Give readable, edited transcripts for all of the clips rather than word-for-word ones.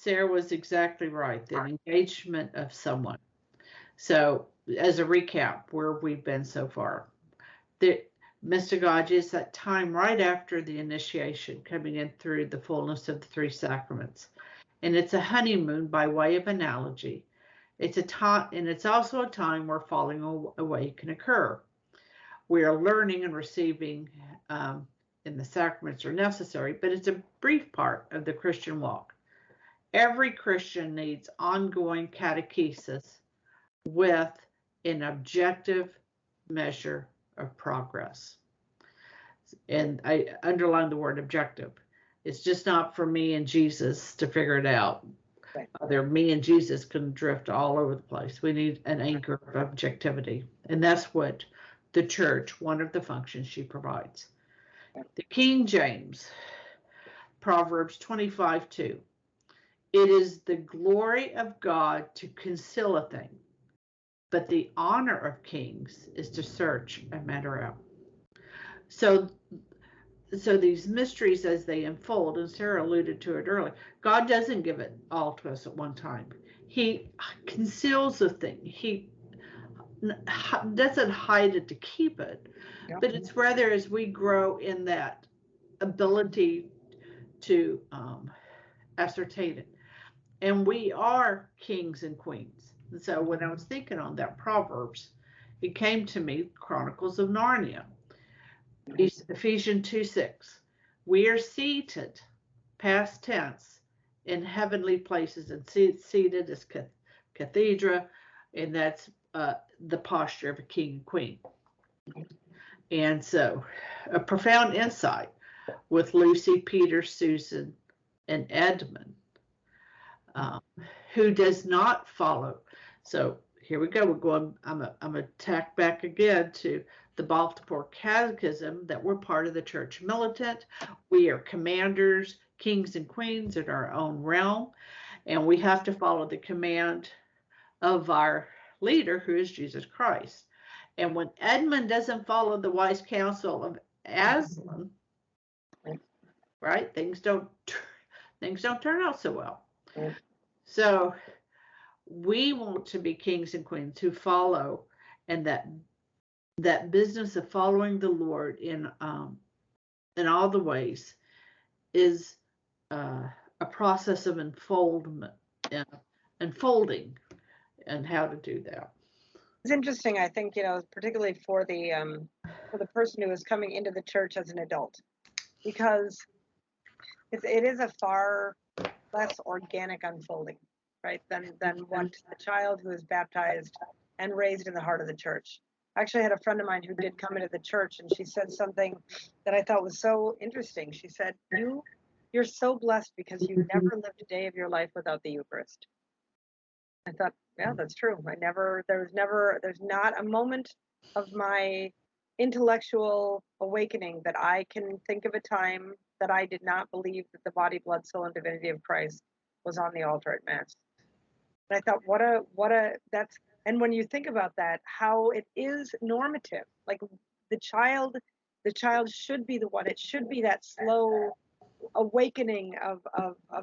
Sarah was exactly right. The engagement of someone. So, as a recap, where we've been so far, the Mystagogy is that time right after the initiation, coming in through the fullness of the three sacraments, and it's a honeymoon by way of analogy. It's a time, and it's also a time where falling away can occur. We are learning and receiving, and the sacraments are necessary, but it's a brief part of the Christian walk. Every Christian needs ongoing catechesis with an objective measure of progress. And I underline the word objective. It's just not for me and Jesus to figure it out. Right. Me and Jesus can drift all over the place. We need an anchor of objectivity. And that's what the church, one of the functions she provides. The King James, Proverbs 25:2. It is the glory of God to conceal a thing, but the honor of kings is to search a matter out. So these mysteries as they unfold, and Sarah alluded to it earlier, God doesn't give it all to us at one time. He conceals a thing. He doesn't hide it to keep it, but it's rather as we grow in that ability to ascertain it. And we are kings and queens. And so when I was thinking on that Proverbs, it came to me Chronicles of Narnia. Ephesians 2:6. We are seated, past tense, in heavenly places, and seated as cathedra, and that's the posture of a king and queen. And so a profound insight with Lucy, Peter, Susan, and Edmund, who does not follow. So here we go. We're going. I'm a tack back again to the Baltimore Catechism that we're part of the Church Militant. We are commanders, kings and queens in our own realm, and we have to follow the command of our leader, who is Jesus Christ. And when Edmund doesn't follow the wise counsel of Aslan, right, things don't turn out so well. So we want to be kings and queens who follow, and that business of following the Lord in all the ways is a process of unfolding, and how to do that. It's interesting. I think, particularly for the person who is coming into the church as an adult, because it is a far less organic unfolding, right, than what the child who is baptized and raised in the heart of the church. I actually had a friend of mine who did come into the church, and she said something that I thought was so interesting. She said, you're so blessed because you never lived a day of your life without the Eucharist. I thought, yeah, that's true. There's not a moment of my intellectual awakening that I can think of a time that I did not believe that the body, blood, soul, and divinity of Christ was on the altar at Mass. And I thought, and when you think about that, how it is normative. Like the child should be the one. It should be that slow awakening of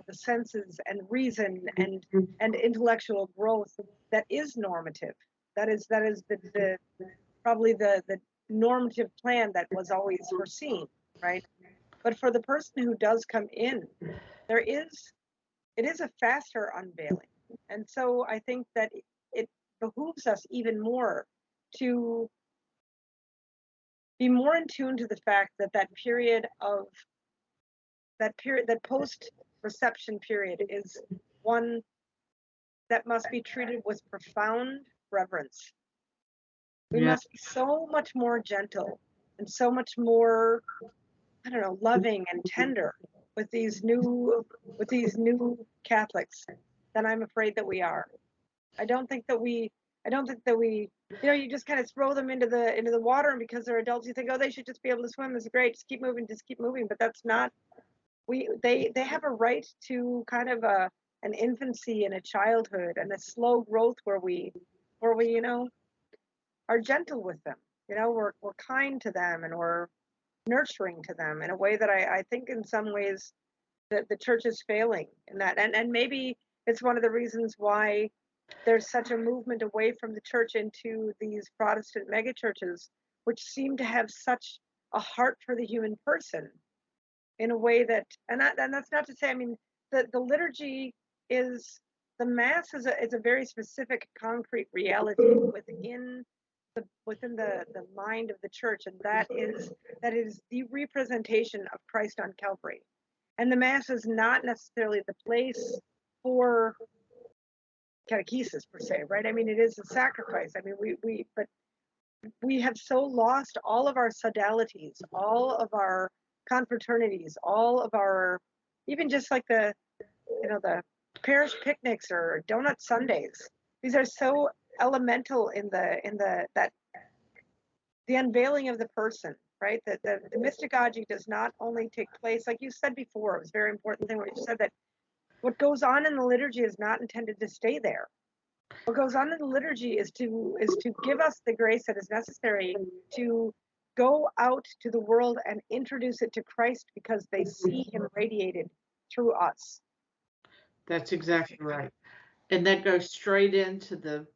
the senses and reason and intellectual growth that is normative. That is the probably the normative plan that was always foreseen, right? But for the person who does come in, it is a faster unveiling. And so I think that it behooves us even more to be more in tune to the fact that period, that post-reception period is one that must be treated with profound reverence. We must be so much more gentle and so much more, loving and tender with these new Catholics than I'm afraid that we are. I don't think that we, you just kind of throw them into the water, and because they're adults, you think, oh, they should just be able to swim. This is great. Just keep moving. But that's not. They have a right to kind of an infancy and a childhood and a slow growth where we are gentle with them. We're kind to them, and we're nurturing to them in a way that I think in some ways the church is failing in that, and maybe it's one of the reasons why there's such a movement away from the church into these Protestant megachurches, which seem to have such a heart for the human person in a way that, and that's not to say, I mean, the liturgy is, the mass is a very specific, concrete reality within the mind of the church, and that is the representation of Christ on Calvary. And the mass is not necessarily the place for catechesis per se, right? I mean, it is a sacrifice. I mean, but we have so lost all of our sodalities, all of our confraternities, all of our, even just like the parish picnics or donut Sundays. These are so elemental in the unveiling of the person, right? The mystagogy does not only take place, like you said before, it was a very important thing where you said that what goes on in the liturgy is not intended to stay there. What goes on in the liturgy is to give us the grace that is necessary to go out to the world and introduce it to Christ, because they see him radiated through us. That's exactly right. And that goes straight into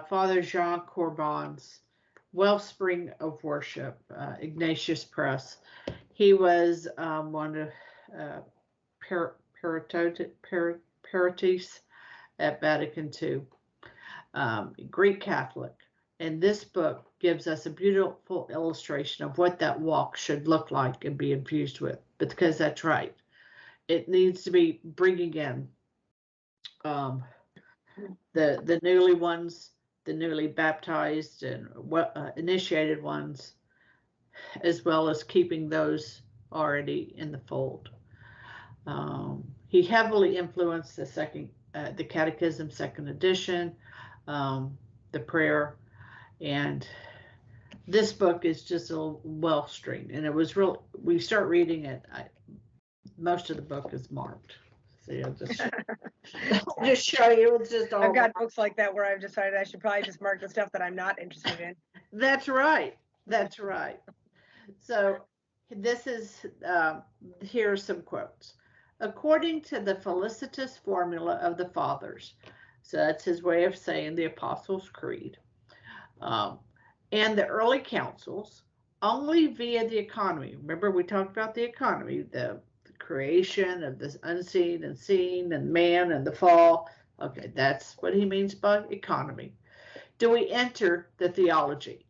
Father Jean Corbon's Wellspring of Worship, Ignatius Press. He was one of Paratis at Vatican II, Greek Catholic. And this book gives us a beautiful illustration of what that walk should look like and be infused with. Because that's right. It needs to be bringing in the newly ones, the newly baptized and initiated ones, as well as keeping those already in the fold. He heavily influenced the Catechism, second edition, the prayer, and this book is just a wellspring. And it was real. We start reading it. Most of the book is marked. See, I'll just show you. It's just all. I've got books like that where I've decided I should probably just mark the stuff that I'm not interested in. That's right. That's right. So this is, here are some quotes. According to the felicitous formula of the fathers, so that's his way of saying the Apostles' Creed, and the early councils, only via the economy. Remember, we talked about the economy, the creation of this unseen and seen, and man and the fall. Okay, that's what he means by economy. Do we enter the theology?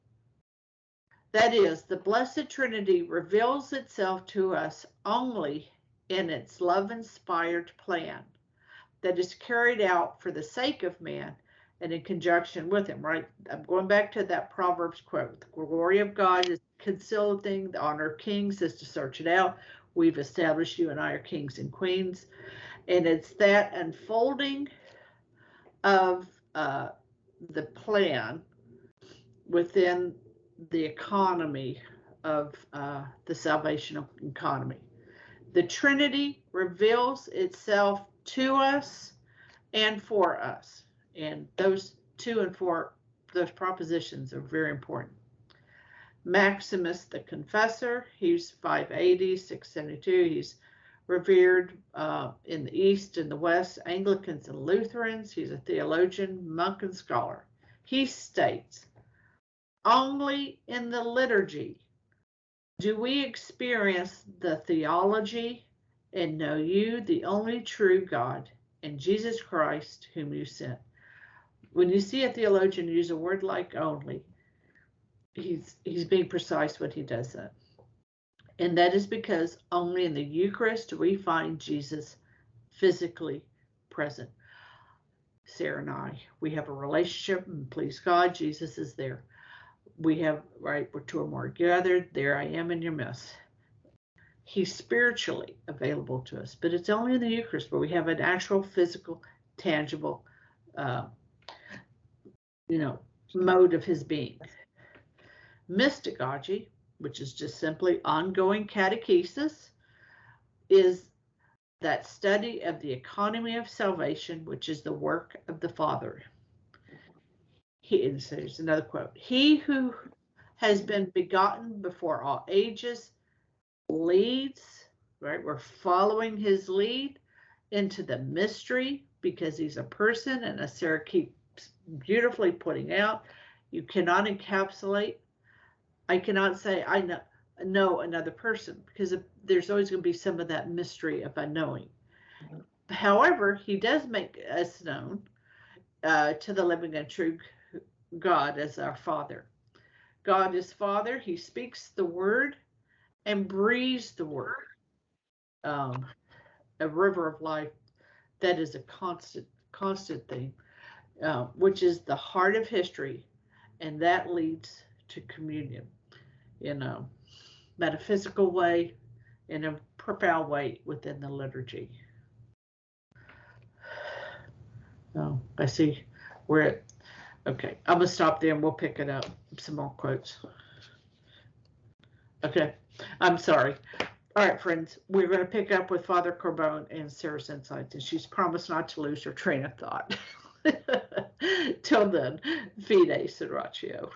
That is, the Blessed Trinity reveals itself to us only in its love-inspired plan that is carried out for the sake of man and in conjunction with him, right? I'm going back to that Proverbs quote. The glory of God is to conceal a thing. The honor of kings is to search it out. We've established you and I are kings and queens. And it's that unfolding of the plan within the economy of the salvational economy. The Trinity reveals itself to us and for us. And those 2 and 4, those propositions are very important. Maximus the Confessor, he's 580, 672. He's revered in the East and the West, Anglicans and Lutherans. He's a theologian, monk, and scholar. He states, only in the liturgy do we experience the theology and know you, the only true God, and Jesus Christ, whom you sent. When you see a theologian use a word like only, he's being precise when he does that. And that is because only in the Eucharist do we find Jesus physically present. Sarah and I, we have a relationship, and please God, Jesus is there. We have, right, where 2 or more gathered, there I am in your midst. He's spiritually available to us, but it's only in the Eucharist where we have an actual physical, tangible, mode of his being. Mystagogy, which is just simply ongoing catechesis, is that study of the economy of salvation, which is the work of the Father. There's another quote. He who has been begotten before all ages leads, right? We're following his lead into the mystery because he's a person, and as Sarah keeps beautifully putting out, you cannot encapsulate. I cannot say I know another person, because there's always going to be some of that mystery of unknowing. However, he does make us known to the living and true God as our Father. God is Father. He speaks the word and breathes the word. A river of life, that is a constant thing, which is the heart of history, and that leads to communion in a metaphysical way, in a profound way within the liturgy. Oh, I see we're at, okay, I'm gonna stop there and we'll pick it up. Some more quotes. Okay, I'm sorry. All right, friends, we're going to pick up with Father Corbone and Sarah's insights, and she's promised not to lose her train of thought. Till then, Fide Sriracha.